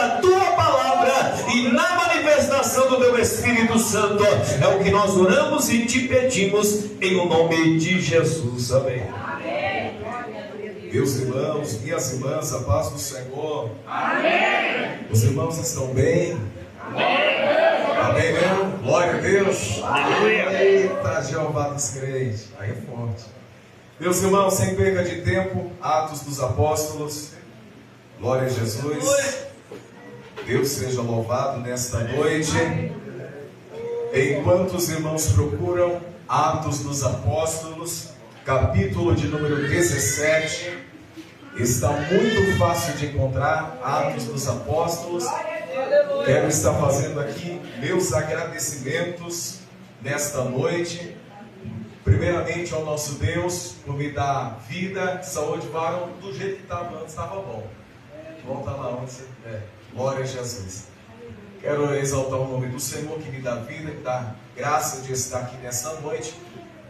da tua palavra e na manifestação do teu Espírito Santo. É o que nós oramos e te pedimos em o nome de Jesus. Amém. Meus irmãos, minhas irmãs, a paz do Senhor. Amém. Os irmãos estão bem? Amém mesmo? Glória a Deus. Eita, Jeová dos crentes. Aí é forte. Meus irmãos, sem perda de tempo, Atos dos Apóstolos. Glória a Jesus. Deus seja louvado nesta noite. Enquanto os irmãos procuram Atos dos Apóstolos, capítulo de número 17, está muito fácil de encontrar Atos dos Apóstolos. Quero estar fazendo aqui meus agradecimentos nesta noite. Primeiramente ao nosso Deus por me dar vida, saúde, varão, do jeito que estava antes, estava bom. Volta lá onde você estiver. Glória a Jesus. Quero exaltar o nome do Senhor que me dá vida, que dá graça de estar aqui nessa noite.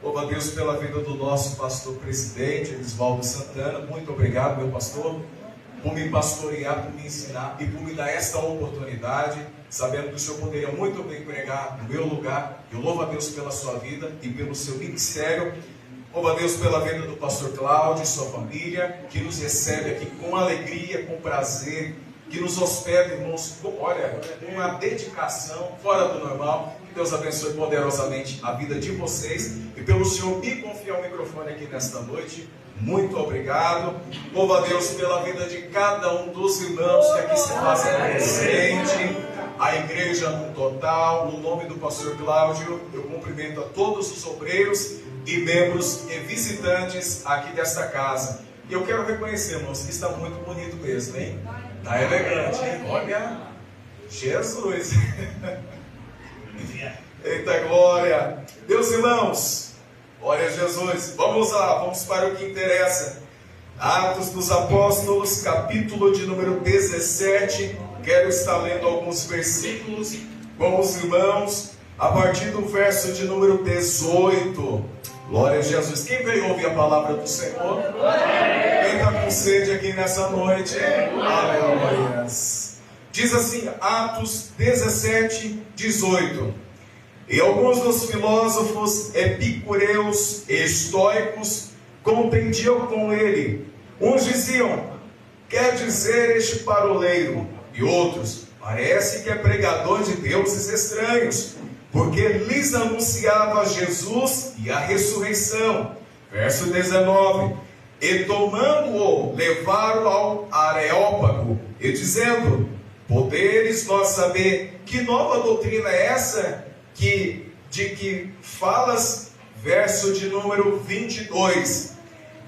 Louvo a Deus pela vida do nosso pastor presidente, Elisvaldo Santana. Muito obrigado, meu pastor, por me pastorear, por me ensinar e por me dar esta oportunidade, sabendo que o Senhor poderia muito bem pregar no meu lugar. Eu louvo a Deus pela sua vida e pelo seu ministério. Louvo a Deus pela vida do pastor Cláudio e sua família, que nos recebe aqui com alegria, com prazer, que nos hospeda, irmãos, olha, uma dedicação fora do normal. Que Deus abençoe poderosamente a vida de vocês e pelo Senhor me confiar o microfone aqui nesta noite. Muito obrigado. Louvo a Deus pela vida de cada um dos irmãos que aqui se fazem presente, a igreja no total. No nome do pastor Cláudio, eu cumprimento a todos os obreiros e membros e visitantes aqui desta casa. E eu quero reconhecer, irmãos, que está muito bonito mesmo, hein? Está elegante, hein? Olha, Jesus! Eita glória! Meus irmãos, glória a Jesus! Vamos lá, vamos para o que interessa. Atos dos Apóstolos, capítulo de número 17. Quero estar lendo alguns versículos com os irmãos, a partir do verso de número 18. Glória a Jesus. Quem veio ouvir a palavra do Senhor? Quem está com sede aqui nessa noite? Aleluia. Diz assim, Atos 17, 18. E alguns dos filósofos epicureus e estoicos contendiam com ele. Uns diziam, quer dizer este paroleiro? E outros, parece que é pregador de deuses estranhos, porque lhes anunciava Jesus e a ressurreição. Verso 19. E tomando-o, levaram ao Areópago, e dizendo, poderes nós saber que nova doutrina é essa de que falas? Verso de número 22.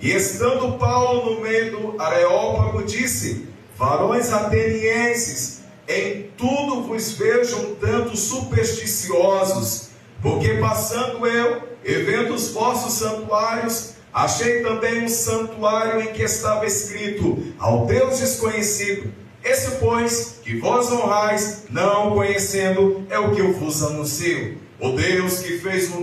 E estando Paulo no meio do Areópago, disse, varões atenienses, em tudo vos vejo um tanto supersticiosos, porque passando eu e vendo os vossos santuários, achei também um santuário em que estava escrito, ao Deus desconhecido. Esse, pois, que vós honrais, não o conhecendo, é o que eu vos anuncio. O Deus que fez o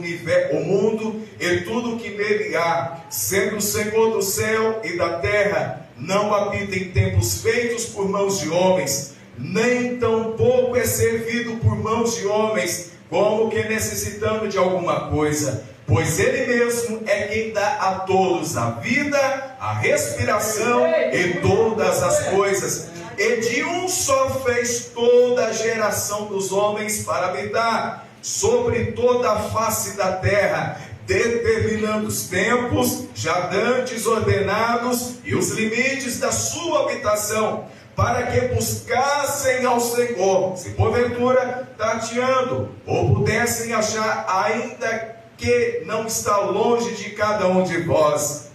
mundo e tudo o que nele há, sendo o Senhor do céu e da terra, não habita em templos feitos por mãos de homens, nem tampouco é servido por mãos de homens, como que necessitando de alguma coisa, pois Ele mesmo é quem dá a todos a vida, a respiração e todas as coisas. E de um só fez toda a geração dos homens para habitar sobre toda a face da terra, determinando os tempos já dantes ordenados e os limites da sua habitação, para que buscassem ao Senhor, se porventura tateando, ou pudessem achar, ainda que não está longe de cada um de vós.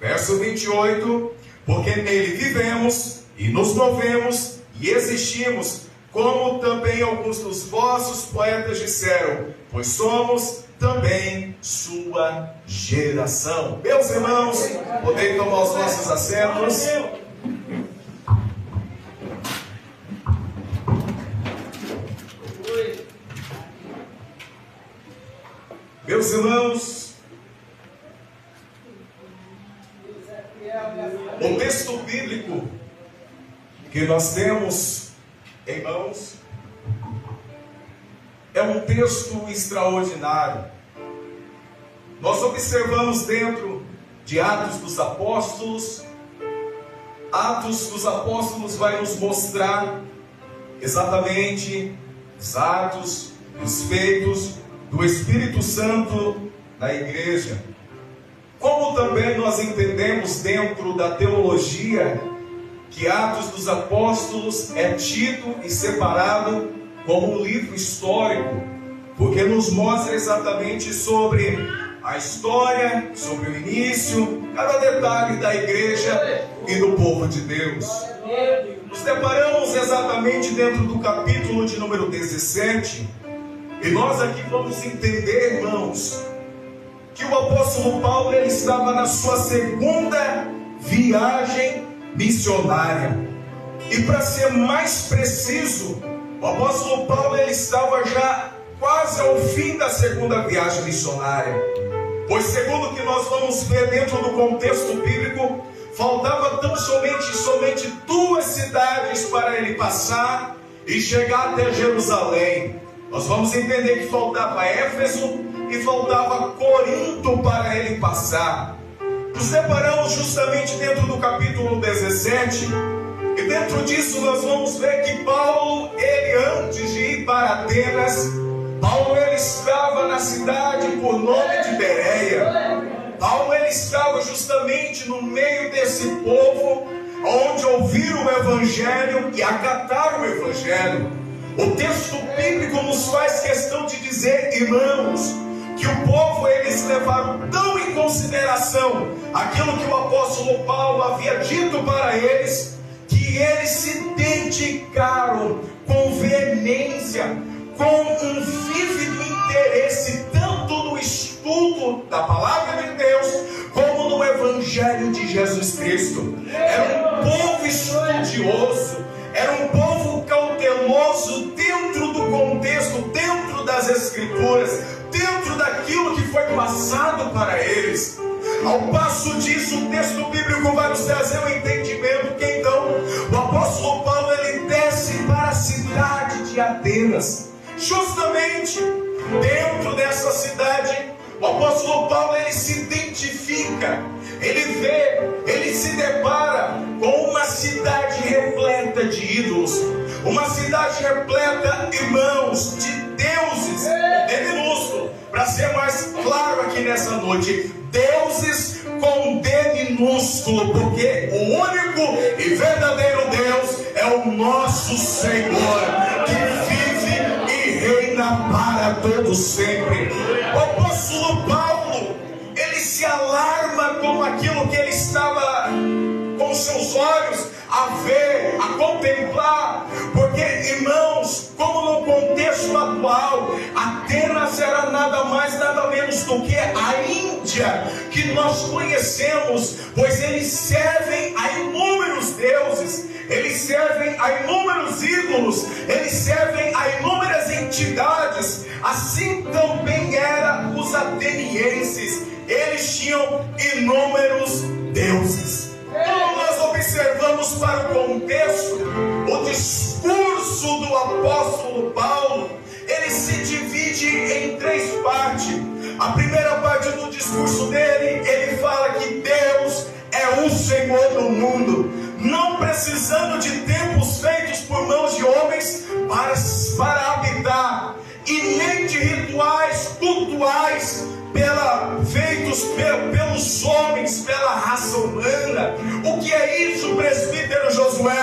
Verso 28, porque nele vivemos e nos movemos e existimos, como também alguns dos vossos poetas disseram, pois somos também sua geração. Meus irmãos, podem tomar os nossos assentos. Meus irmãos, o texto bíblico que nós temos Irmãos, é um texto extraordinário. Nós observamos dentro de Atos dos Apóstolos. Atos dos Apóstolos vai nos mostrar exatamente os atos, os feitos do Espírito Santo na igreja. Como também nós entendemos dentro da teologia que Atos dos Apóstolos é tido e separado como um livro histórico, porque nos mostra exatamente sobre a história, sobre o início, cada detalhe da igreja e do povo de Deus. Nos deparamos exatamente dentro do capítulo de número 17, e nós aqui vamos entender, irmãos, que o apóstolo Paulo ele estava na sua segunda viagem missionária. E para ser mais preciso, o apóstolo Paulo ele estava já quase ao fim da segunda viagem missionária. Pois segundo o que nós vamos ver dentro do contexto bíblico, faltava tão somente 2 cidades para ele passar e chegar até Jerusalém. Nós vamos entender que faltava Éfeso e faltava Corinto para ele passar. Nos deparamos justamente dentro do capítulo 17, e dentro disso nós vamos ver que Paulo, ele antes de ir para Atenas, Paulo ele estava na cidade por nome de Bereia. Paulo ele estava justamente no meio desse povo, onde ouviram o Evangelho e acataram o Evangelho. O texto bíblico nos faz questão de dizer, irmãos, que o povo eles levaram tão em consideração aquilo que o apóstolo Paulo havia dito para eles, que eles se dedicaram com veemência, com um vívido interesse, tanto no estudo da palavra de Deus, como no Evangelho de Jesus Cristo. Era um povo estudioso, era um povo cauteloso dentro do contexto, dentro das Escrituras, dentro daquilo que foi passado para eles. Ao passo disso, o texto bíblico vai nos trazer o entendimento que então o apóstolo Paulo ele desce para a cidade de Atenas. Justamente dentro dessa cidade, o apóstolo Paulo ele se identifica, ele vê, ele se depara com uma cidade repleta de ídolos, uma cidade repleta, irmãos, de deuses, D minúsculo, para ser mais claro aqui nessa noite, deuses com D minúsculo, porque o único e verdadeiro Deus é o nosso Senhor, que vive e reina para todos sempre. O apóstolo Paulo, ele se alarma com aquilo que ele estava com seus olhos a ver, a contemplar, porque, irmãos, como no contexto atual, Atenas era nada mais, nada menos do que a Índia que nós conhecemos, pois eles servem a inúmeros deuses, eles servem a inúmeros ídolos, eles servem a inúmeras entidades. Assim também eram os atenienses, eles tinham inúmeros deuses. Quando nós observamos para o contexto, o discurso do apóstolo Paulo, ele se divide em 3 partes. A primeira parte do discurso dele, ele fala que Deus é o Senhor do mundo, não precisando de templos feitos por mãos de homens para habitar, e nem de rituais cultuais feitos pelos homens, pela raça humana. O que é isso, presbítero Josué?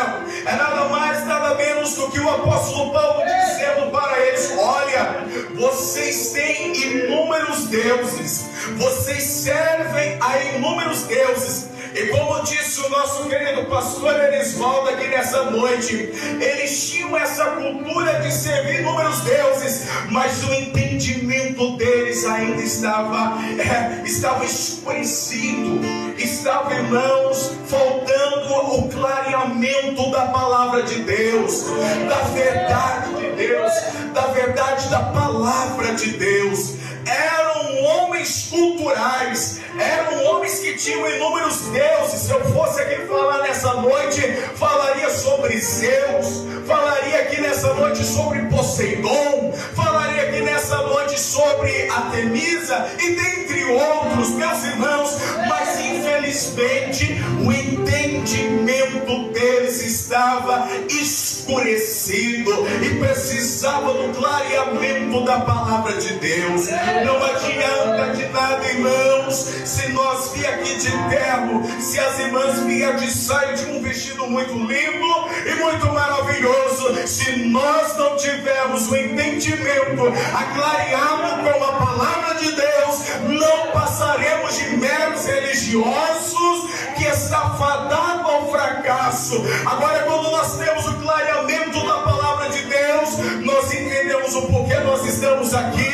É nada mais, nada menos do que o apóstolo Paulo dizendo para eles: olha, vocês têm inúmeros deuses, vocês servem a inúmeros deuses. E como disse o nosso querido pastor Elisvaldo aqui nessa noite, eles tinham essa cultura de servir inúmeros deuses, mas o entendimento deles ainda estava escurecido, estava, irmãos, faltando o clareamento da palavra de Deus, da verdade de Deus, da verdade da palavra de Deus. Eram homens culturais, eram homens que tinham inúmeros deuses. Se eu fosse aqui falar nessa noite, falaria sobre Zeus, falaria aqui noite sobre Poseidon, falarei aqui nessa noite sobre Artemisa e dentre outros, meus irmãos, mas infelizmente o entendimento deles estava escurecido e precisava do clareamento da palavra de Deus. Não adianta de nada, irmãos, se nós vier aqui de terno, se as irmãs vier de saia, de um vestido muito lindo e muito maravilhoso, se nós não tivermos o entendimento aclareado com a palavra de Deus, não passaremos de meros religiosos que está fadado ao fracasso. Agora, quando nós temos o clareamento da palavra de Deus, nós entendemos o porquê nós estamos aqui,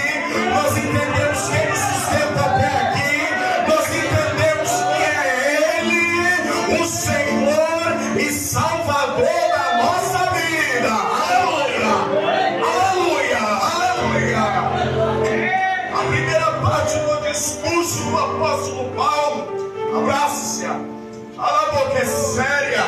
nós entendemos quem nos sustenta até aqui, nós entendemos que é Ele, o Senhor e Salvador da nossa vida. Aleluia, aleluia, aleluia. A primeira parte do discurso do apóstolo Paulo, abraça-se, a boca é séria,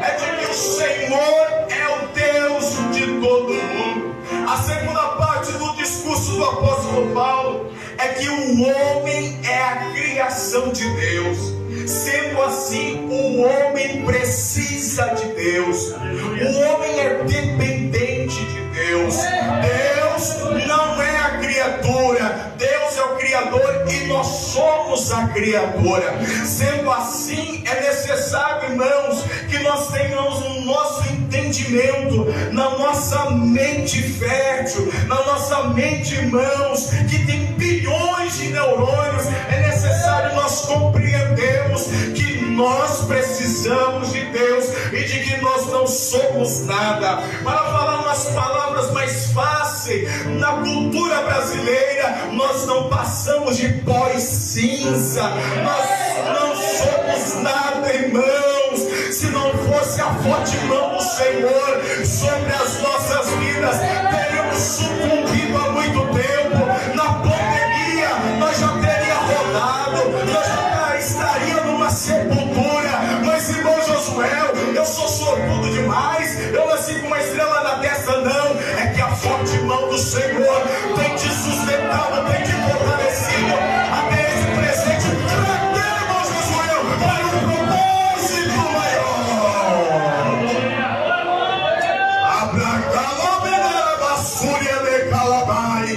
é de que o Senhor é o Deus de todo mundo. A segunda parte do discurso do apóstolo Paulo é que o homem é a criação de Deus. Sendo assim, o homem precisa de Deus. O homem é dependente de Deus. Deus não é a criatura, Deus é o Criador e nós somos a criatura. Sendo assim, é necessário, irmãos, que nós tenhamos o nosso entendimento, na nossa mente fértil, na nossa mente, irmãos, que tem bilhões de neurônios. É necessário nós compreendermos que nós precisamos de Deus e de que nós não somos nada. Para falar umas palavras mais fáceis, na cultura brasileira, nós não passamos de pó e cinza, nós não somos nada, irmãos. Se não fosse a forte mão do Senhor sobre as nossas vidas, teríamos sucumbido há muito tempo. Na pandemia, nós já teríamos rodado, nós já estaríamos numa sepultura. Mas, irmão Josué, eu sou sortudo demais, eu nasci com uma estrela na testa, não. É que a forte mão do Senhor tem te sustentado, tem te fortalecido até esse presente. Até, irmão Josué, para um propósito maior. Abracadabra, basúria de calabai.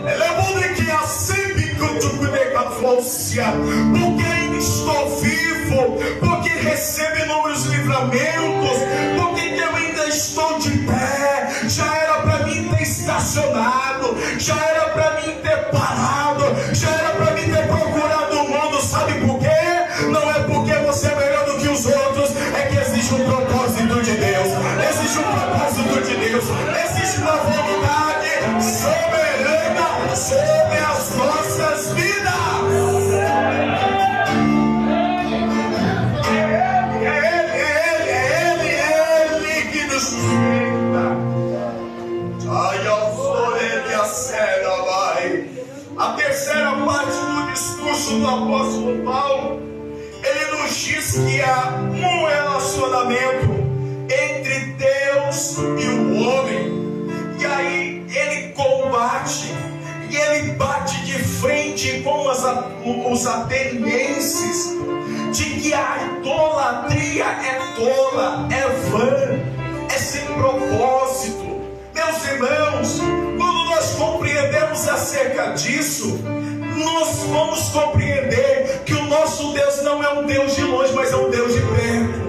Lembre que a sempre porque ainda estou vivo, porque recebo inúmeros livramentos, porque eu ainda estou de pé. Já era para mim ter estacionado, já era para mim ter parado, já era para mim ter procurado o mundo. Sabe por quê? Não é porque você é melhor do que os outros, é que existe um propósito de Deus, existe um propósito de Deus, existe uma vontade soberana sobre as nossas vidas. A terceira parte do discurso do apóstolo Paulo, ele nos diz que há um relacionamento entre Deus e o homem. E aí ele combate, e ele bate de frente com os atenienses, de que a idolatria é tola, é vã, é sem propósito. Meus irmãos, quando nós compreendemos acerca disso, nós vamos compreender que o nosso Deus não é um Deus de longe, mas é um Deus de perto.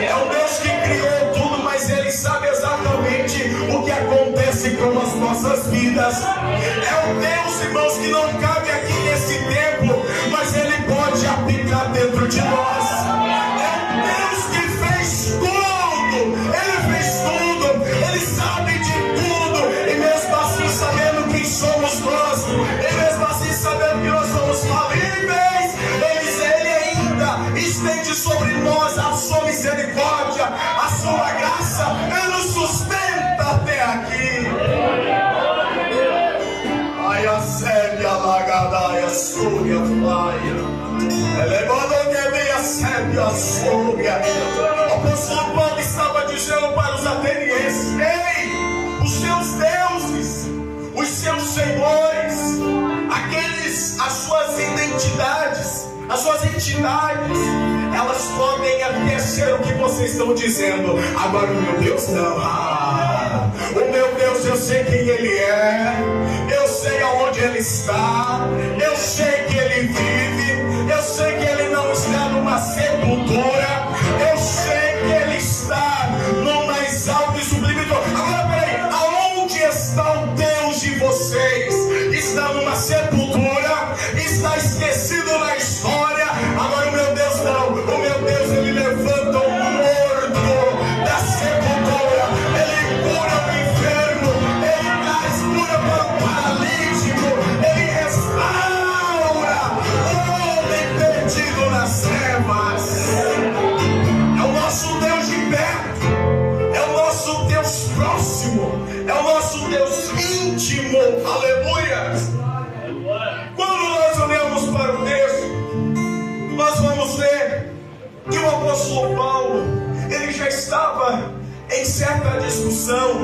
É um Deus que criou tudo, mas Ele sabe exatamente o que acontece com as nossas vidas. É um Deus, irmãos, que não cabe aqui nesse templo, mas Ele pode habitar dentro de nós. É um Deus que fez tudo, Ele fez tudo, Ele sabe de tudo, e mesmo assim sabendo quem somos nós, e mesmo assim sabendo que nós somos falíveis, Ele ainda estende sobre nós a sua misericórdia, a sua graça. Ele nos sustenta até aqui. Ai, a sebe, a lagadaia, a súria, flaia. Elevando que vem a sebe, a súria. O apóstolo Paulo estava dizendo para os atenienses: ei, as suas entidades, elas podem até ser o que vocês estão dizendo. Agora o meu Deus não. O meu Deus, eu sei quem Ele é, eu sei aonde Ele está, eu sei que Ele vive, eu sei que Ele não está numa sepultura, eu sei que Ele está no mais alto e sublime. Agora peraí, aonde está o Deus de vocês? Está numa sepultura, está esquecido na história. Agora o meu Deus não, o meu Deus, Ele levanta o morto da sepultura, Ele cura o enfermo, Ele traz cura para o paralítico, Ele restaura o homem perdido nas trevas. É o nosso Deus de perto, é o nosso Deus próximo, é o nosso Deus íntimo. Aleluia! Quando nós olhamos para o texto, nós vamos ver que o apóstolo Paulo, ele já estava em certa discussão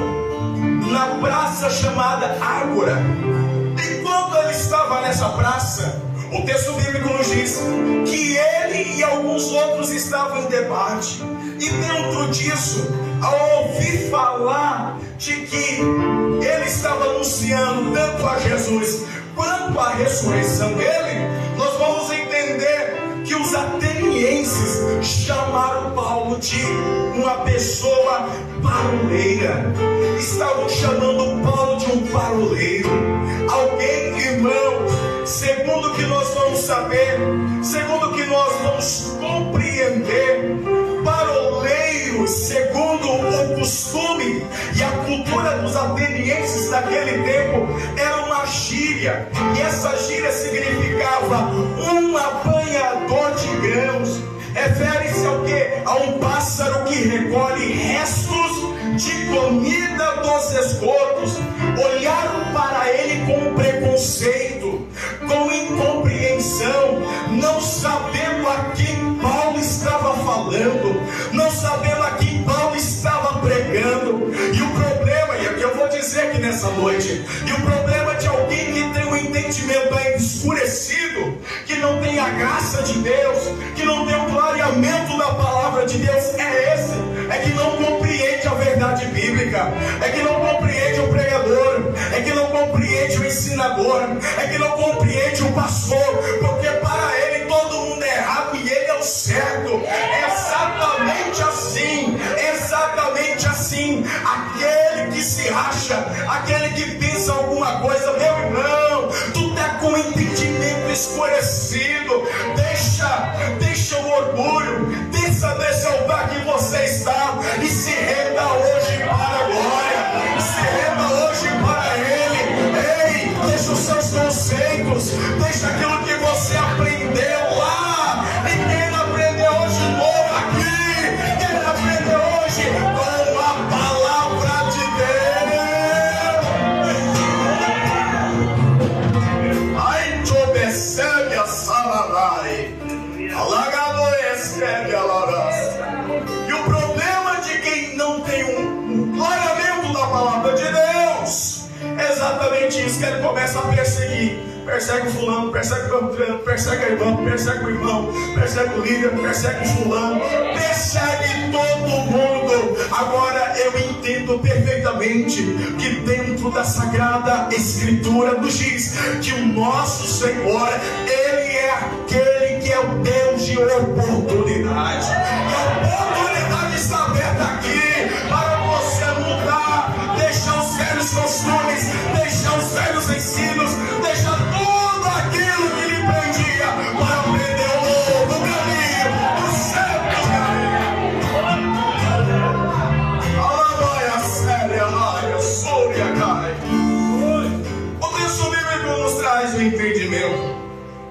na praça chamada Ágora. E quando ele estava nessa praça, o texto bíblico nos diz que ele e alguns outros estavam em debate. E dentro disso, ao ouvir falar de que ele estava anunciando tanto a Jesus quanto a ressurreição dele, nós vamos entender que os atenienses chamaram Paulo de uma pessoa paroleira. Estavam chamando Paulo de um paroleiro. Alguém, irmão, segundo o que nós vamos saber, segundo o que nós vamos compreender, paroleiros, segundo o costume e a cultura dos atenienses daquele tempo, era uma gíria. E essa gíria significava um apanhador de grãos. Refere-se ao quê? A um pássaro que recolhe restos de comida dos esgotos. Olharam para ele com preconceito, com incompreensão, não sabendo a quem Paulo estava falando, não sabendo a quem Paulo estava pregando. E o problema, e aqui eu vou dizer aqui nessa noite, e o problema de alguém que tem um entendimento ainda escurecido, que não tem a graça de Deus, que não tem o clareamento da palavra de Deus, é esse, é que não compreende a verdade bíblica, é que não compreende o pregador, é que não compreende o ensinador, é que não compreende o pastor, porque para ele todo mundo é errado e ele é o certo. É exatamente assim, exatamente assim. Aquele que se acha, aquele que pensa alguma coisa, meu irmão, tu tá com o entendimento escurecido. Deixa o orgulho, deixa o lugar que você está e se renda hoje para a glória, se renda hoje para Ele. Ei, deixa os seus conceitos, deixa aquilo que você aprendeu lá. Ninguém aprendeu hoje novo aqui, quem aprendeu hoje com a palavra de Deus. Ai, te observe a saladai. E o problema de quem não tem um clareamento da palavra de Deus é exatamente isso, que ele começa a perseguir. Persegue o fulano, persegue o Beltrano, persegue a irmã, persegue o irmão, persegue o líder, persegue o fulano, persegue todo mundo. Agora eu entendo perfeitamente que dentro da Sagrada Escritura nos diz que o nosso Senhor, Ele é aquele que é o Deus de oportunidade. E a oportunidade está aberta aqui para você mudar, deixar os velhos costumes, deixar os velhos ensinos, deixar tudo aquilo que lhe prendia para aprender o novo caminho, o certo caminho. Aleluia, séria, raia, súria, cai. O texto bíblico nos traz o entendimento.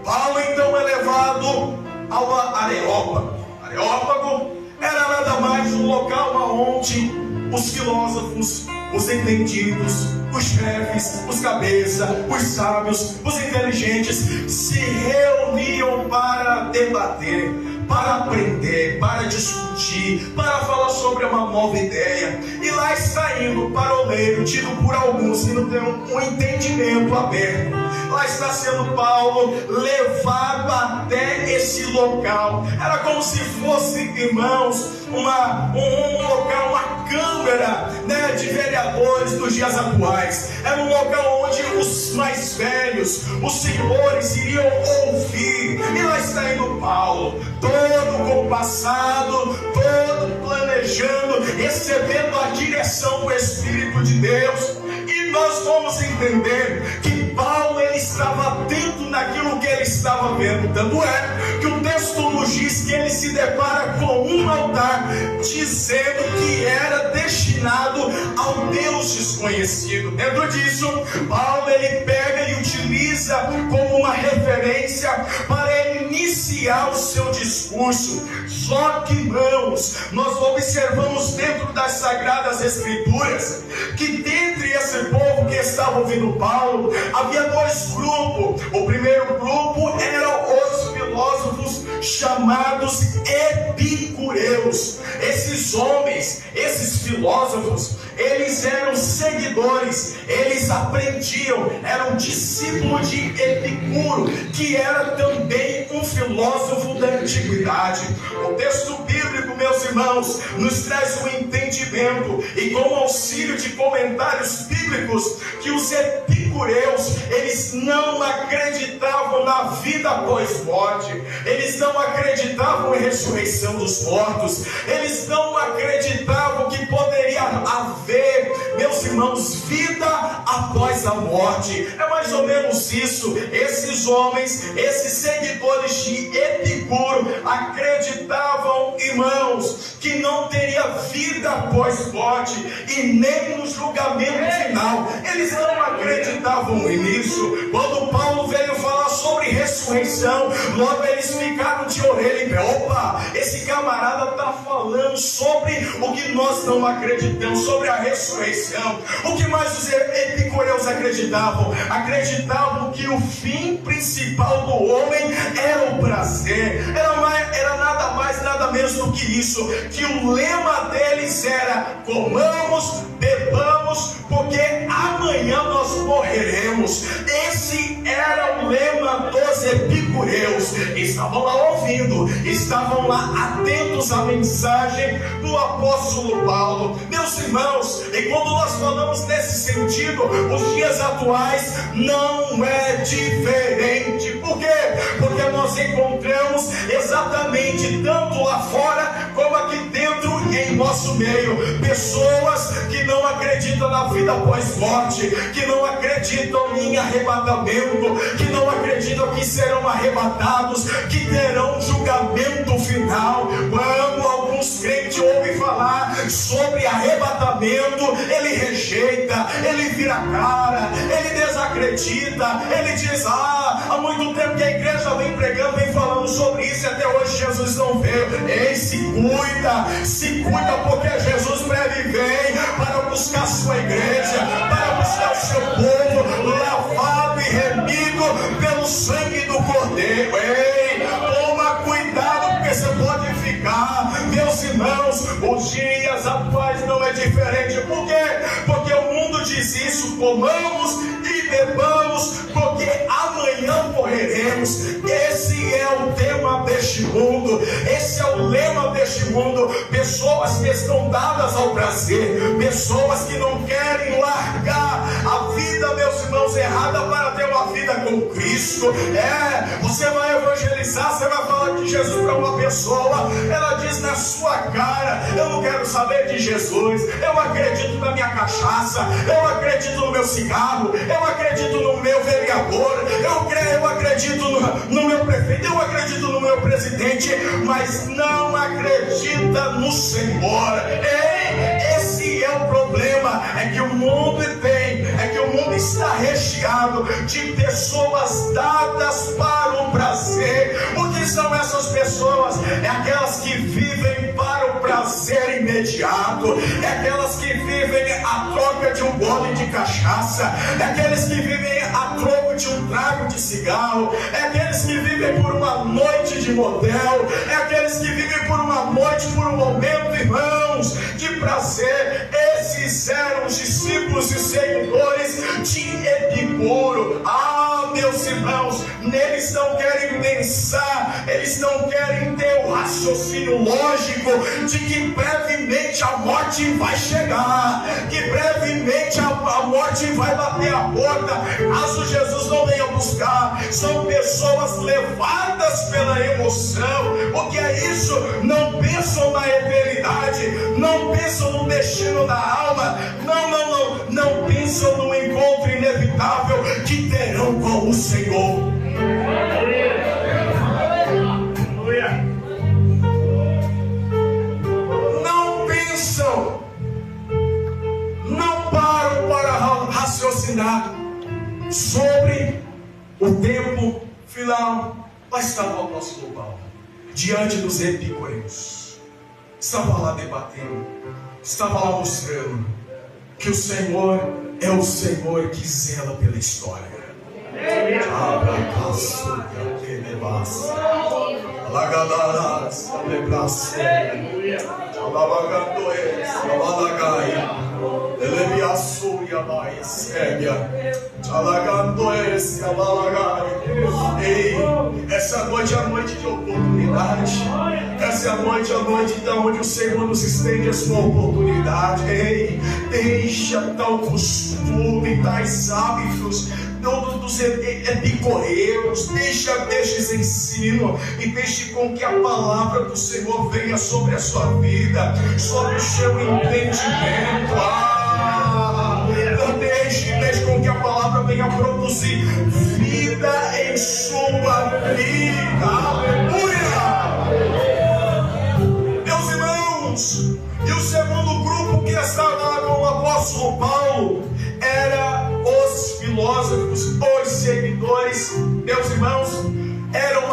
Paulo então é levado ao Areópago. Areópago era nada mais um local onde os filósofos, os entendidos, os chefes, os cabeças, os sábios, os inteligentes se reuniam para debater, para aprender, para discutir, para falar sobre uma nova ideia. E lá está indo o paroleiro, tido por alguns que não tem um entendimento aberto, Lá está sendo Paulo levado até esse local. Era como se fosse, irmãos, um local, uma câmara, né, de vereadores dos dias atuais. Era um local onde os mais velhos, os senhores iriam ouvir. E lá está indo Paulo, todo compassado, todo planejando, recebendo a direção do Espírito de Deus. E nós vamos entender que Paulo, ele estava atento naquilo que ele estava vendo. Tanto é que o texto nos diz que ele se depara com um altar, dizendo que era destinado ao Deus desconhecido. Dentro disso, Paulo, ele pega e utiliza como uma referência para iniciar o seu discurso. Só que, irmãos, nós observamos dentro das Sagradas Escrituras que dentre esse povo que estava ouvindo Paulo, havia dois grupos. O primeiro grupo eram os filósofos chamados epicureus. Esses homens, esses filósofos, eles eram seguidores, eles aprendiam, eram discípulos de Epicuro, que era também um filósofo da antiguidade. O texto bíblico, meus irmãos, nos traz um entendimento, e com o auxílio de comentários bíblicos, que os epicureus, eles não acreditavam na vida após morte, eles não acreditavam em ressurreição dos mortos, eles não acreditavam que poderia haver, meus irmãos, vida após a morte. É mais ou menos isso. Esses homens, esses seguidores de Epicuro, acreditavam, irmãos, que não teria vida após morte e nem no julgamento final. Eles não acreditavam nisso. Quando Paulo veio falar sobre ressurreição, logo eles ficaram de orelha em pé. Opa, esse camarada está falando sobre o que nós não acreditamos, sobre a ressurreição. O que mais os epicureus acreditavam? Acreditavam que o fim principal do homem era o prazer. Era nada mais, nada menos do que isso. Que o lema deles era: comamos, bebamos, porque amanhã nós morreremos. Esse era o lema dos epicureus. Estavam lá ouvindo, estavam lá atentos à mensagem do apóstolo Paulo. Meus irmãos, e quando nós falamos nesse sentido, os dias atuais não é diferente. Por quê? Porque nós encontramos exatamente tanto lá fora como aqui dentro em nosso meio pessoas que não acreditam na vida após morte, que não acreditam em arrebatamento, que não acreditam que serão arrebatados, que terão julgamento final. Quando alguns crentes ouvem falar sobre arrebatamento, ele rejeita, ele vira cara, ele desacredita, ele diz: há muito tempo que a igreja vem pregando, vem falando sobre isso e até hoje Jesus não veio. Ei, se cuida, porque Jesus breve vem para buscar sua igreja, para buscar o seu povo, lavado e remido pelo sangue do Cordeiro. Ei, toma cuidado, porque você pode ficar. Meus irmãos, os dias atuais não é diferente. Por quê? Porque o mundo diz isso: comamos e bebamos, porque amanhã morreremos. Esse é o tema deste mundo, esse é o lema deste mundo. Pessoas que estão dadas ao prazer, pessoas que não querem largar a vida, meus irmãos, errada para ter uma vida com Cristo. Você vai evangelizar, você vai falar de Jesus para uma pessoa, ela diz na sua cara: eu não quero saber de Jesus, eu acredito na minha cachaça, eu acredito no meu cigarro, eu acredito no meu vereador, eu acredito no meu prefeito, eu acredito no meu presidente, mas não acredita no Senhor. Ei, esse é o problema, é que o mundo está recheado de pessoas dadas para o prazer. O que são essas pessoas? É aquelas que vivem para o prazer imediato, é aquelas que vivem a troca de um gole de cachaça, é aqueles que vivem a troca de um trago de cigarro, é aqueles que vivem por uma noite de motel, é aqueles que vivem por uma noite, por um momento, irmãos, de prazer. Esses eram os discípulos e seguidores de Epicuro. meus irmãos, eles não querem pensar, eles não querem ter o raciocínio lógico de que brevemente a morte vai chegar, que brevemente a morte vai bater a porta, caso Jesus não venha buscar. São pessoas levadas pela emoção. O que é isso? Não pensam na eternidade, não pensam no destino da alma, não pensam no encontro inevitável que terão com o Senhor. Não pensam, não param para raciocinar sobre o tempo final. Mas estava o apóstolo Paulo diante dos epicúreos, estava lá debatendo, estava lá mostrando que o Senhor é o Senhor que zela pela história. Ei, essa noite é a noite de oportunidade. Essa é a noite onde o Senhor nos estende a sua oportunidade. Ei, deixa tal costume, tais hábitos dos epicureus, deixa esse ensino e deixe com que a palavra do Senhor venha sobre a sua vida, sobre o seu entendimento. Deixe com que a palavra venha produzir vida em sua vida. Aleluia! Meus irmãos, e o segundo grupo que estava com o apóstolo Paulo era os filósofos, os seguidores. Meus irmãos, eram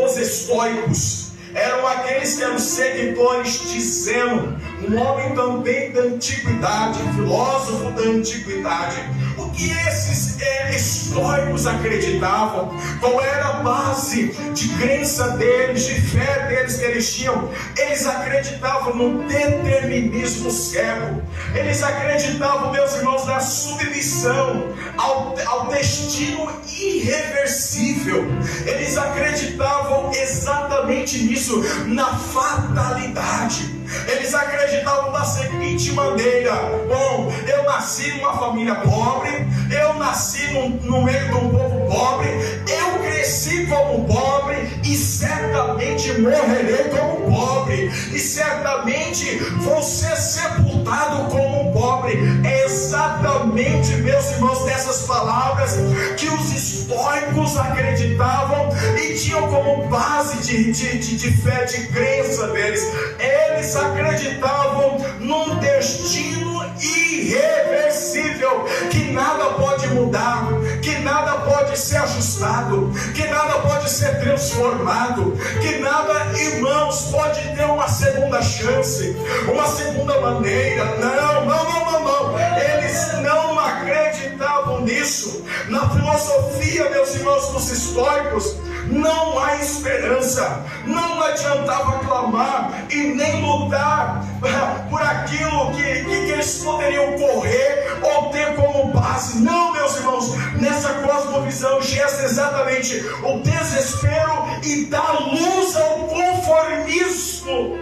os estoicos, eram aqueles que eram seguidores de Zeno, um homem também da antiguidade, filósofo da antiguidade. O que esses estoicos acreditavam? Qual era a base de crença deles, de fé deles que eles tinham? Eles acreditavam no determinismo cego. Eles acreditavam, meus irmãos, na submissão ao destino irreversível. Eles acreditavam exatamente nisso, na fatalidade. Eles acreditavam da seguinte maneira: bom, eu nasci numa família pobre, eu nasci no meio de um povo pobre, eu cresci como pobre e certamente morrerei como pobre, e certamente vou ser sepultado como um pobre. É exatamente, meus irmãos, dessas palavras que os estoicos acreditavam e tinham como base de fé, de crença deles. Eles acreditavam num destino irreversível, que nada pode mudar, que nada pode ser ajustado, que nada pode ser transformado, que nada, irmãos, pode ter uma segunda chance, uma segunda maneira. Não. Eles não acreditavam nisso. Na filosofia, meus irmãos, dos estoicos, não há esperança. Não adiantava clamar e nem lutar por aquilo que eles poderiam correr ou ter como base. Não, meus irmãos, nessa cosmovisão gesta exatamente o desespero e dá luz ao conformismo.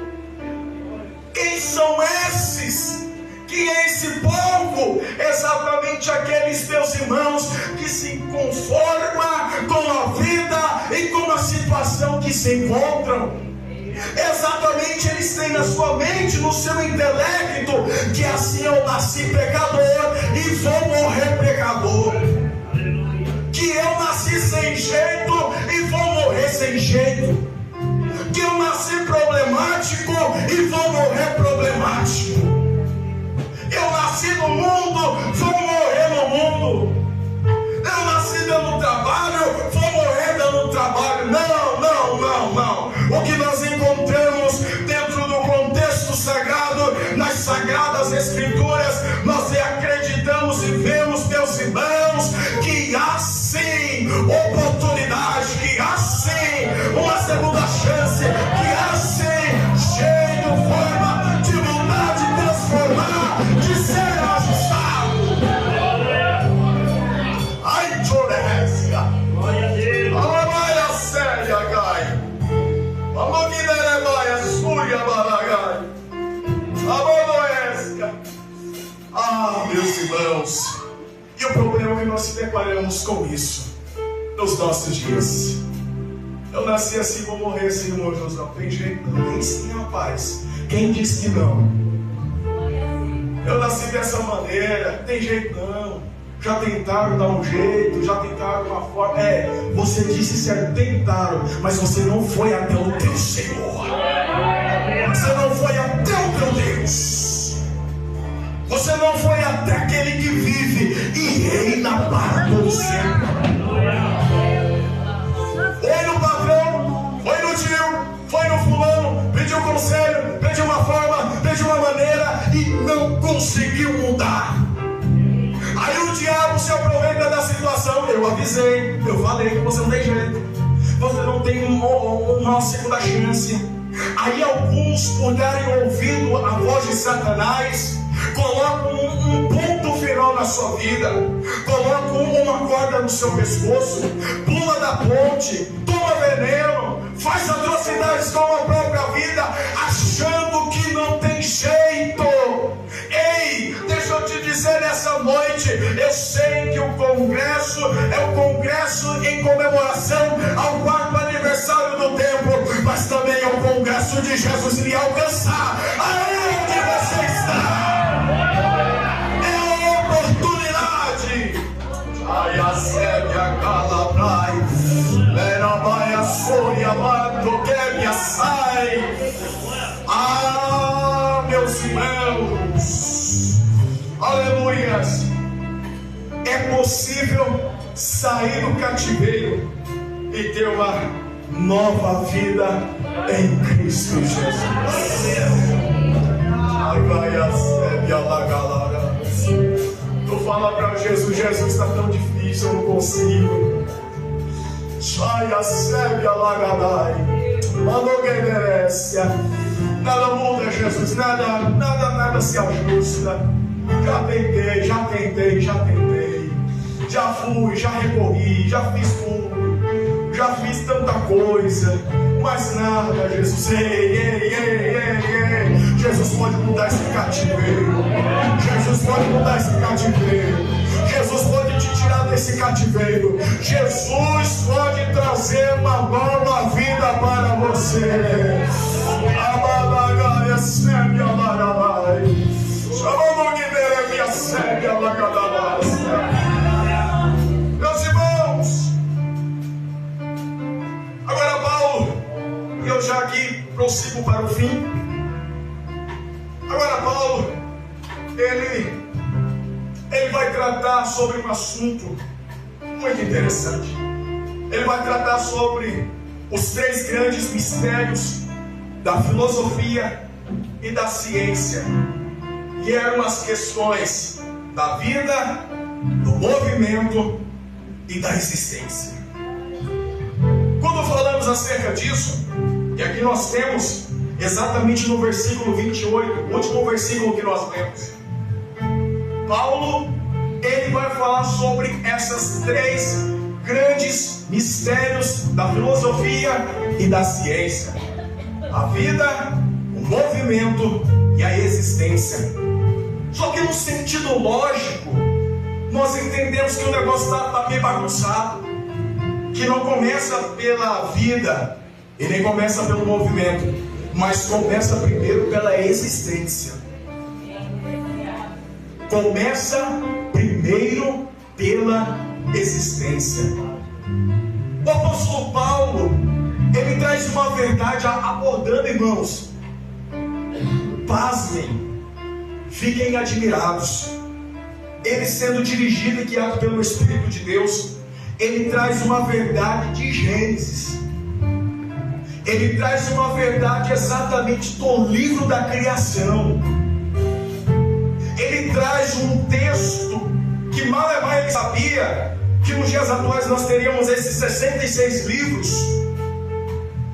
Quem são esses? Que é esse povo? Exatamente aqueles, meus irmãos, que se conforma com a vida e com a situação que se encontram. Exatamente, eles têm na sua mente, no seu intelecto, que assim eu nasci pecador e vou morrer pecador, que eu nasci sem jeito e vou morrer sem jeito, que eu nasci problemático e vou morrer problemático. Eu nasci no mundo, vou morrer no mundo. Eu nasci dando trabalho, vou morrer dando trabalho. Não. O que nós encontramos dentro do contexto sagrado, nas sagradas escrituras, nós acreditamos e vemos, meus irmãos, que há sim oportunidade, que há sim uma segunda chance, que há sim jeito, forma de mudar, de transformar, de ser ajustado. Meus irmãos, e o problema é que nós se deparamos com isso nos nossos dias. Eu nasci assim, vou morrer assim, irmão José. Não tem jeito, não tem sim, rapaz. Quem disse que não? Eu nasci dessa maneira, tem jeito não. Já tentaram dar um jeito, já tentaram uma forma. Você disse certo, tentaram, mas você não foi até o teu Senhor. Você não foi até o teu Deus. Você não foi até aquele que vive e reina para todo sempre. Foi no patrão, foi no tio, foi no fulano, pediu conselho, pediu uma forma, pediu uma maneira e não conseguiu mudar. Aí o diabo se aproveita da situação. Eu avisei, eu falei que você não tem jeito, você não tem uma segunda chance. Aí alguns, por darem ouvido à voz de Satanás, colocam um ponto final na sua vida, colocam uma corda no seu pescoço, pula da ponte, toma veneno, faz atrocidades com a própria vida, achando que não tem jeito. Ei, deixa eu te dizer nessa noite, eu sei que o congresso é o congresso em comemoração ao 4º aniversário do templo, mas também é o congresso de Jesus lhe alcançar aonde você está. Ai, a séria calabrai, lerabaia soria manto que me assai. Meus irmãos, aleluias, é possível sair do cativeiro e ter uma nova vida em Cristo Jesus. Ai, vai a séria lagalada. Tu fala para Jesus, Jesus está tão difícil, eu não consigo. Sai a sébia lagadai, mandou quem merece. Nada muda, Jesus, nada se ajusta. Já tentei. Já fui, já recorri, já fiz tudo, já fiz tanta coisa, mas nada, Jesus. Ei. Jesus pode mudar esse cativeiro. Jesus pode mudar esse cativeiro. Jesus pode te tirar desse cativeiro. Jesus pode trazer uma nova vida para você. Meus irmãos, agora Paulo, e eu já aqui prossigo para o fim. Agora Paulo, ele vai tratar sobre um assunto muito interessante. Ele vai tratar sobre os 3 grandes mistérios da filosofia e da ciência, que eram as questões da vida, do movimento e da existência. Quando falamos acerca disso, e aqui nós temos exatamente no versículo 28, o último versículo que nós lemos, Paulo, ele vai falar sobre essas 3 grandes mistérios da filosofia e da ciência: a vida, o movimento e a existência. Só que no sentido lógico, nós entendemos que o negócio está meio bagunçado, que não começa pela vida e nem começa pelo movimento, mas começa primeiro pela existência. Começa primeiro pela existência. O apóstolo Paulo, ele traz uma verdade abordando, irmãos. Pasmem, fiquem admirados. Ele sendo dirigido e guiado pelo Espírito de Deus, ele traz uma verdade de Gênesis. Ele traz uma verdade exatamente do livro da criação. Ele traz um texto que mal ele sabia que nos dias atuais nós teríamos esses 66 livros,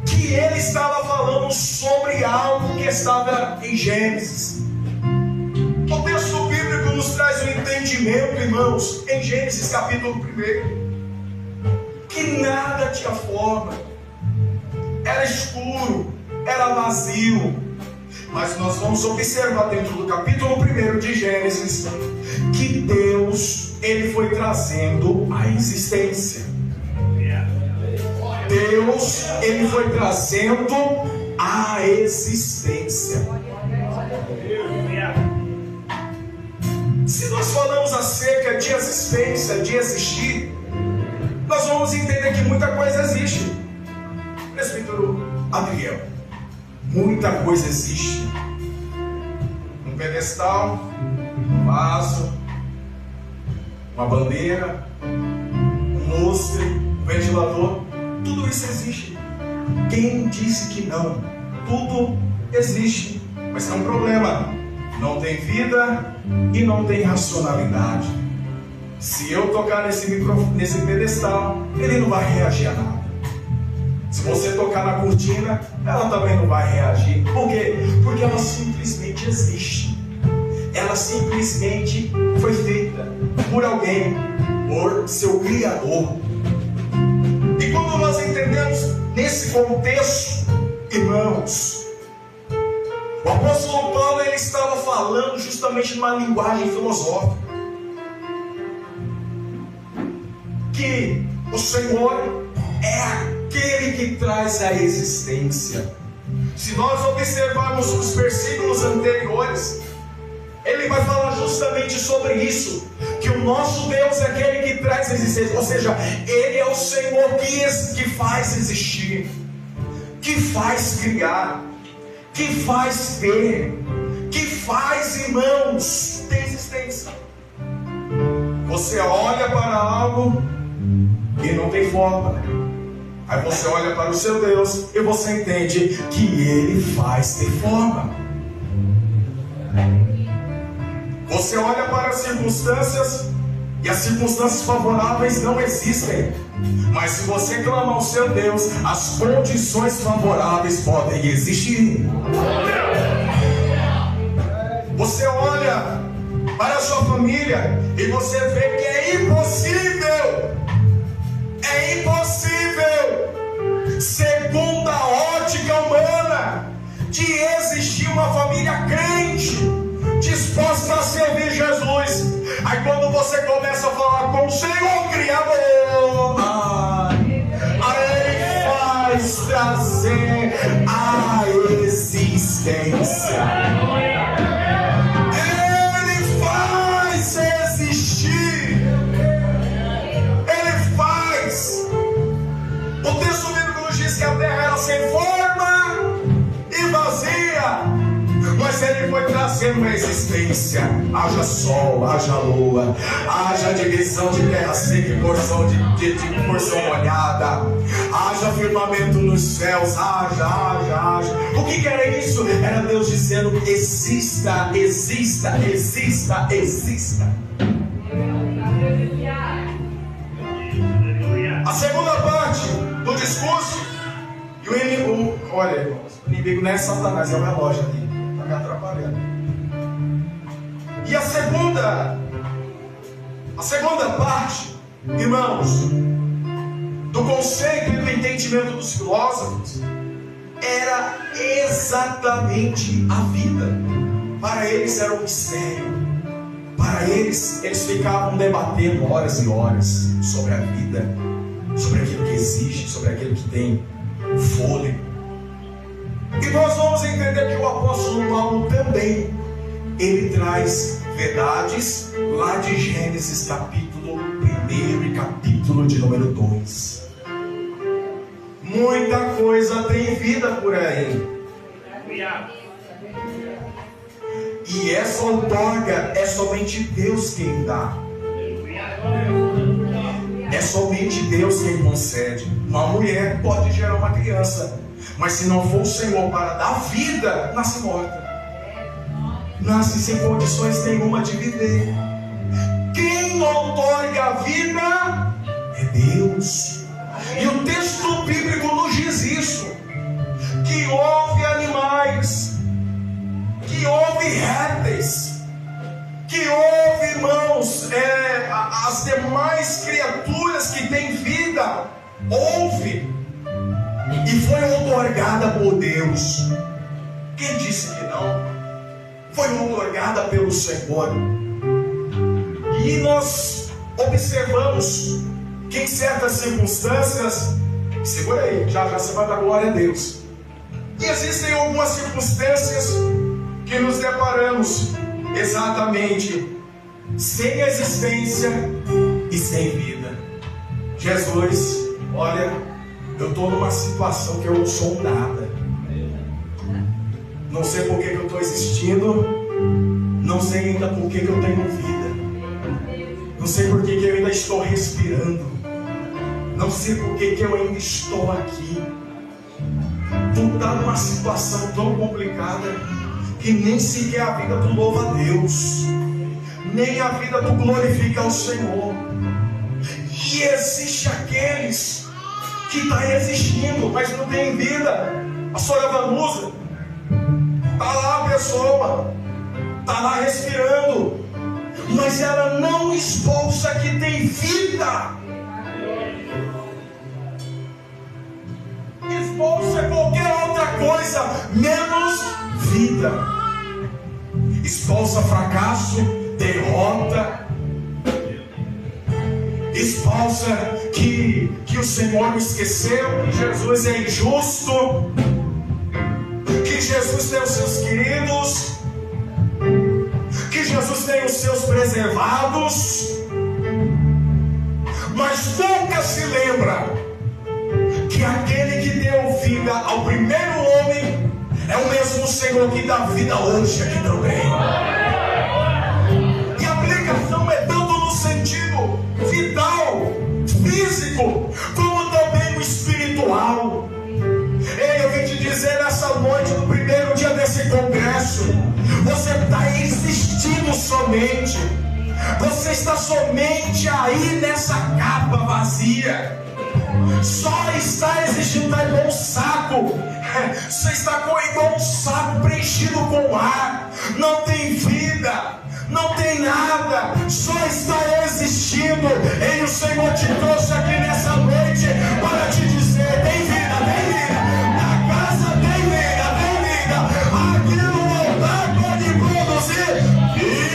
que ele estava falando sobre algo que estava em Gênesis. O texto bíblico nos traz um entendimento, irmãos, em Gênesis capítulo 1, que nada tinha forma, era escuro, era vazio. Mas nós vamos observar dentro do capítulo 1 de Gênesis que Deus, Ele foi trazendo à existência. Deus, Ele foi trazendo à existência. Se nós falamos acerca de existência, de existir, nós vamos entender que muita coisa existe. Presbítero Adriel, muita coisa existe. Um pedestal, um vaso, uma bandeira, um lustre, um ventilador, tudo isso existe. Quem disse que não? Tudo existe, mas tem um problema: não tem vida e não tem racionalidade. Se eu tocar nesse pedestal, ele não vai reagir a nada. Se você tocar na cortina, ela também não vai reagir. Por quê? Porque ela simplesmente existe. Ela simplesmente foi feita por alguém, por seu Criador. E quando nós entendemos nesse contexto, irmãos, o apóstolo Paulo, ele estava falando justamente numa linguagem filosófica, que o Senhor é aquele que traz a existência. Se nós observarmos os versículos anteriores, ele vai falar justamente sobre isso, que o nosso Deus é aquele que traz a existência, ou seja, Ele é o Senhor que faz existir, que faz criar, que faz ver, que faz, irmãos, ter existência. Você olha para algo e não tem forma, aí você olha para o seu Deus e você entende que Ele faz ter forma. Você olha para as circunstâncias e as circunstâncias favoráveis não existem, mas se você clama ao seu Deus, as condições favoráveis podem existir. Você olha para a sua família e você vê que é impossível, segundo a ótica humana, de existir uma família crente, disposta a servir Jesus. Aí quando você começa a falar com o Senhor Criador, Ele faz trazer a existência. Ele faz existir. Ele faz. O texto bíblico nos diz que a terra era sem forma e vazia, mas Ele foi trazendo a existência. Haja sol, haja lua, haja divisão de terra seca e porção de porção molhada, haja firmamento nos céus, haja. O que era isso? Era Deus dizendo: exista. A segunda parte do discurso, e o inimigo, olha, irmãos, o inimigo não é Satanás, é o relógio aqui, está me atrapalhando. E a segunda parte, irmãos, do conceito e do entendimento dos filósofos, era exatamente a vida. Para eles era um mistério. Para eles ficavam debatendo horas e horas sobre a vida, sobre aquilo que existe, sobre aquilo que tem fôlego. E nós vamos entender que o apóstolo Paulo também, ele traz verdades lá de Gênesis capítulo 1 e capítulo de número 2. Muita coisa tem vida por aí. E essa outorga é somente Deus quem dá. É somente Deus quem concede. Uma mulher pode gerar uma criança, mas se não for o Senhor para dar vida, nasce morta. Nasce sem condições nenhuma de viver. Quem outorga a vida é Deus. E o texto bíblico nos diz isso, que houve animais, que houve répteis, que houve, irmãos, as demais criaturas que têm vida, houve, e foi outorgada por Deus. Quem disse que não? Foi outorgada pelo Senhor. E nós observamos que em certas circunstâncias, segura aí, já você vai dar glória a Deus. E existem algumas circunstâncias que nos deparamos exatamente sem existência e sem vida. Jesus, olha, eu estou numa situação que eu não sou nada. Não sei por que eu estou existindo, não sei ainda por que eu tenho vida, não sei por que eu ainda estou respirando, não sei por que eu ainda estou aqui. Tu está numa situação tão complicada que nem sequer a vida tu louva a Deus, nem a vida tu glorifica ao Senhor. E existe aqueles que estão existindo, mas não tem vida. A senhora Vanusa, está lá a pessoa, está lá respirando, mas ela não expulsa que tem vida. Expulsa qualquer outra coisa menos vida. Expulsa fracasso, derrota. Expulsa que o Senhor me esqueceu, que Jesus é injusto, que Jesus tem os seus queridos, que Jesus tem os seus preservados, mas nunca se lembra que aquele que deu vida ao primeiro homem é o mesmo Senhor que dá vida hoje aqui também. E a aplicação é tanto no sentido vital, físico, como também no espiritual. Eu vim te dizer nessa noite, no primeiro dia desse congresso, você está existindo somente. Você está somente aí nessa capa vazia. Só está existindo, está igual um saco. Você está igual um saco preenchido com ar. Não tem vida, não tem nada, só está existindo. E o Senhor te trouxe aqui nessa noite para te dizer: tem vida, tem vida. Na casa tem vida, tem vida. Aqui no altar pode produzir vida.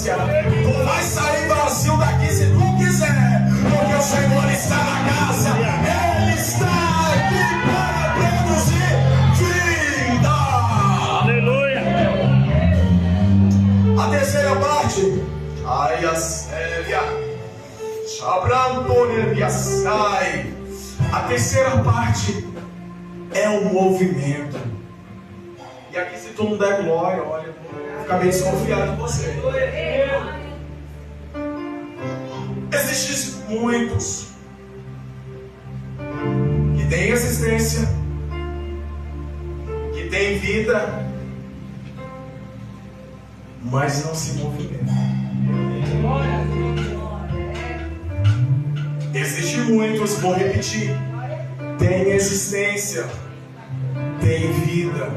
Tu vai sair vazio daqui se tu quiser, porque o Senhor está na casa, Ele está aqui para produzir vida. Aleluia. A terceira parte, a terceira parte é o movimento. E aqui, se tu não der glória, olha, fica bem desconfiado de você. Existem muitos que têm existência, que têm vida, mas não se movimentam. Existem muitos, vou repetir, têm existência, têm vida,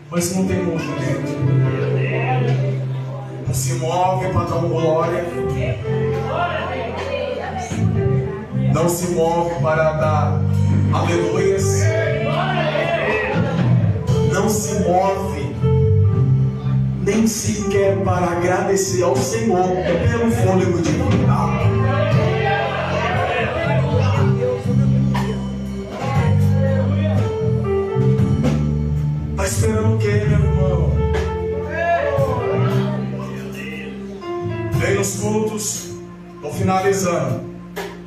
mas não tem movimento. Não se move para dar glória. Não se move para dar aleluias. Não se move nem sequer para agradecer ao Senhor pelo fôlego de vida. Está esperando o que, meu irmão? Vem nos cultos, estou finalizando.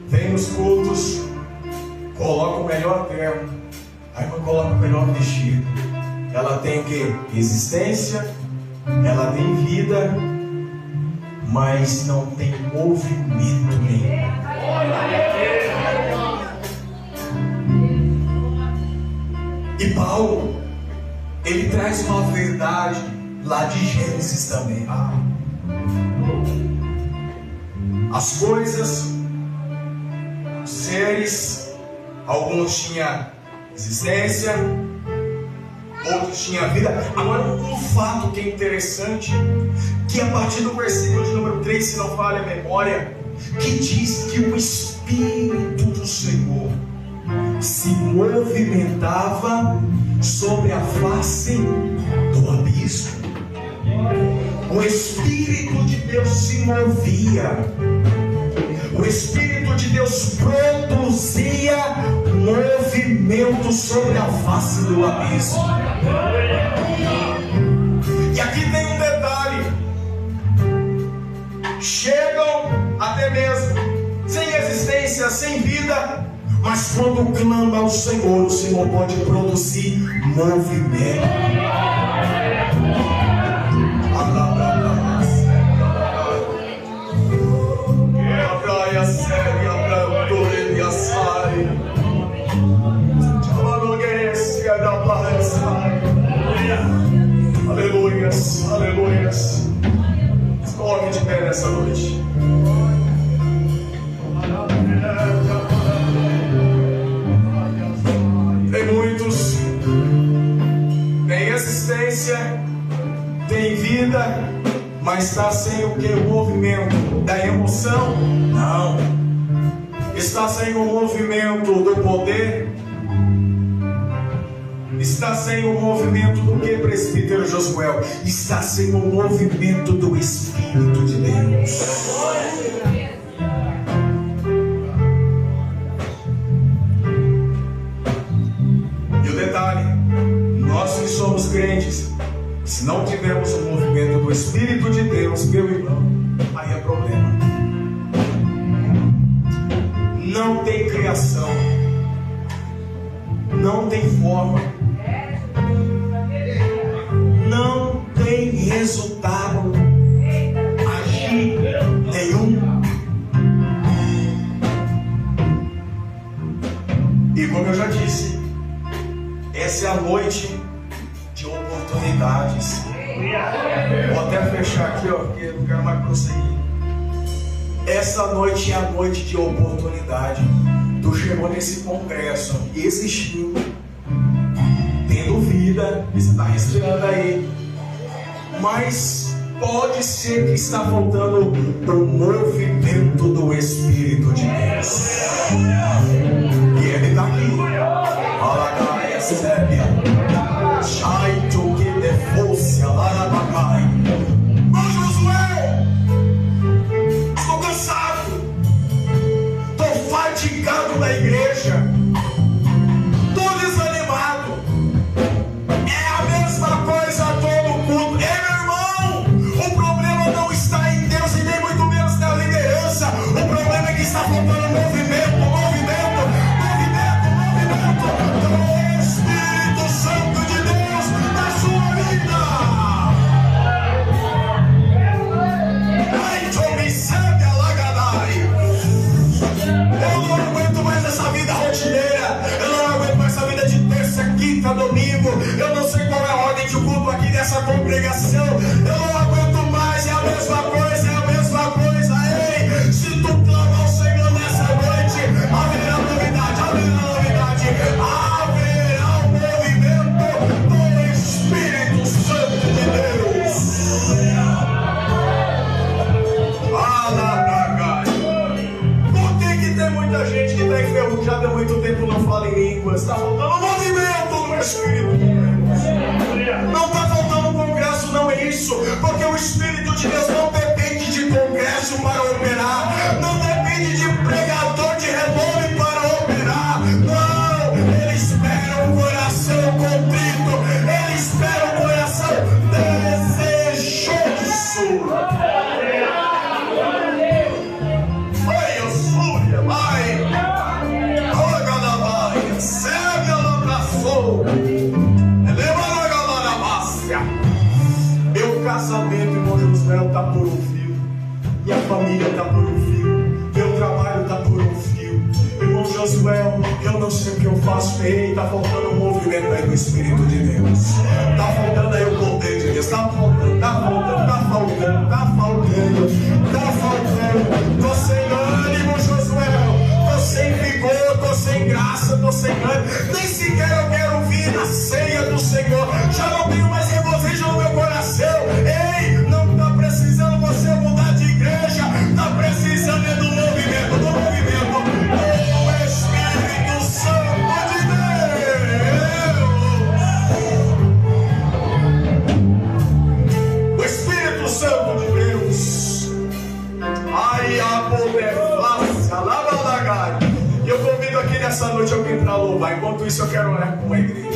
Vem nos cultos, coloca o melhor terno, aí não coloca o melhor vestido. Ela tem o que? Existência, ela tem vida, mas não tem movimento nenhum. E Paulo, ele traz uma verdade lá de Gênesis também. As coisas, os seres, alguns tinham existência, outros tinham vida. Agora, um fato que é interessante, que a partir do versículo de número 3, se não falha a memória, que diz que o Espírito do Senhor se movimentava sobre a face do abismo. O Espírito de Deus se movia. O Espírito de Deus produzia movimento sobre a face do abismo. E aqui tem um detalhe: chegam até mesmo sem existência, sem vida, mas quando clama ao Senhor, o Senhor pode produzir movimento. Aleluias, aleluias. Coloque de pé nessa noite. Tem muitos, tem existência, tem vida, mas está sem o que? O movimento da emoção? Não. Está sem o movimento do poder? Está sem o movimento do que, presbítero Josué? Está sem o movimento do Espírito de Deus. E o detalhe: nós que somos crentes, se não tivermos o movimento do Espírito de Deus, meu irmão, aí é problema. Não tem criação, não tem forma, não tem resultado, agir nenhum. E como eu já disse, essa é a noite de oportunidades. Vou até fechar aqui, porque não quero mais prosseguir. Essa noite é a noite de oportunidade. Tu chegou nesse congresso existindo, tendo vida, você está respirando aí, mas pode ser que está faltando o movimento do Espírito de Deus. E Ele está aqui. Alagaia, Sébia, Chaito que defosse, Alarabacai. Ô Josué, estou cansado, estou fatigado da igreja, estou desanimado. É a mesma coisa a todo culto. Meu irmão, o problema não está em Deus e nem muito menos na liderança. O problema é que está faltando movimento do Espírito Santo de Deus na sua vida. Ai, tu me sabe, alagadai. Eu não aguento mais essa vida rotineira. Eu não aguento mais essa vida de terça, quinta, domingo. Eu não sei qual é a ordem de culto aqui dessa congregação. Eu não aguento mais, é a mesma coisa, é a mesma coisa. Ei, se tu clama ao Senhor nessa noite, haverá novidade, haverá novidade, haverá o movimento do Espírito Santo de Deus. Por que tem muita gente que está enferrujada há muito tempo, não fala em línguas? Está faltando movimento no Espírito de Deus. Não está faltando congresso, não é isso, porque o Espírito de Deus não depende de congresso para operar, não depende de pregador de renome para operar. Não, Ele espera um coração contrito, Ele espera um coração desejoso. Oi, eu súria, vai. Olha da baia, serve ela pra fogo. Meu casamento, irmão Josué, está por um fio. Minha família está por um fio. Meu trabalho está por um fio. Irmão Josué, eu não sei o que eu faço. Ei, está faltando um movimento aí do Espírito de Deus. Está faltando aí o poder de Deus. Está faltando, está faltando, está faltando, está faltando, está faltando. Estou sem ânimo, Josué. Estou sem vigor, estou sem graça, estou sem ânimo. Nem sequer eu quero vir na ceia do Senhor. Já não tenho mais regozijo no meu coração. Ei, não está precisando você mudar de igreja. Está precisando do movimento, do movimento. O Espírito Santo Nessa noite eu vim para louvar. Enquanto isso eu quero orar com a igreja.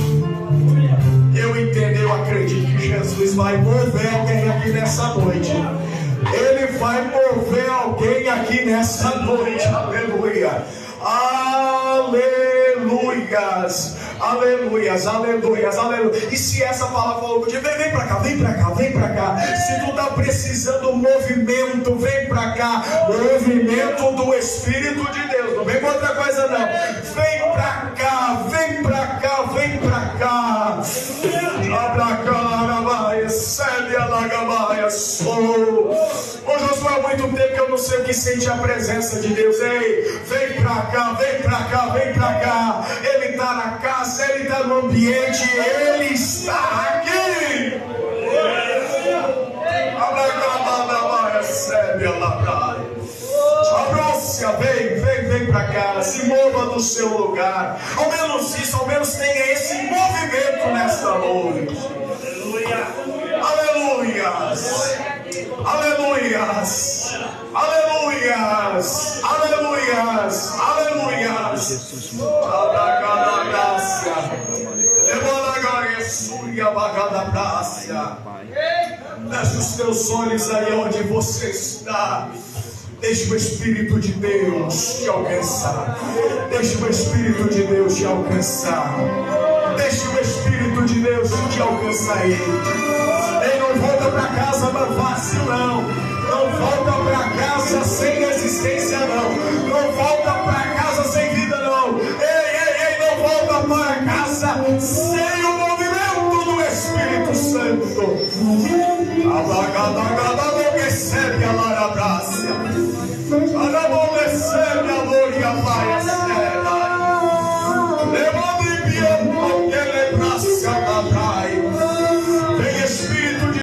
Eu entendo, eu acredito que Jesus vai mover alguém aqui nessa noite. Ele vai mover alguém aqui nessa noite. Aleluia. Aleluias. Aleluias, aleluias, aleluia. E se essa palavra falou contigo, vem pra cá, vem pra cá, vem pra cá. Se tu está precisando de movimento, vem pra cá. Movimento do Espírito de Deus. Não vem com outra coisa não. Vem pra cá, vem pra cá, vem pra cá. Recebe a lagabaia, sou. Ô Josué, há muito tempo que eu não sei o que sente a presença de Deus. Ei, vem pra cá, vem pra cá, vem pra cá. Ele está na casa, Ele está no ambiente, Ele está aqui. Recebe a lagabaia. Abrócia, vem pra cá, se mova do seu lugar. Ao menos isso, ao menos tenha esse movimento nesta noite. Aleluias, aleluias, aleluias, aleluias, aleluias. Feche os teus olhos aí onde você está. Deixa o Espírito de Deus te alcançar. Deixa o Espírito de Deus te alcançar. Deixa o Espírito de Deus te alcançar aí. Ei, não volta para casa mais fácil não. Não volta para casa sem existência não. Não volta para casa sem vida não. Ei, não volta para casa sem o movimento do Espírito Santo. Recebe a larabraça. Recebe a glória, Pai.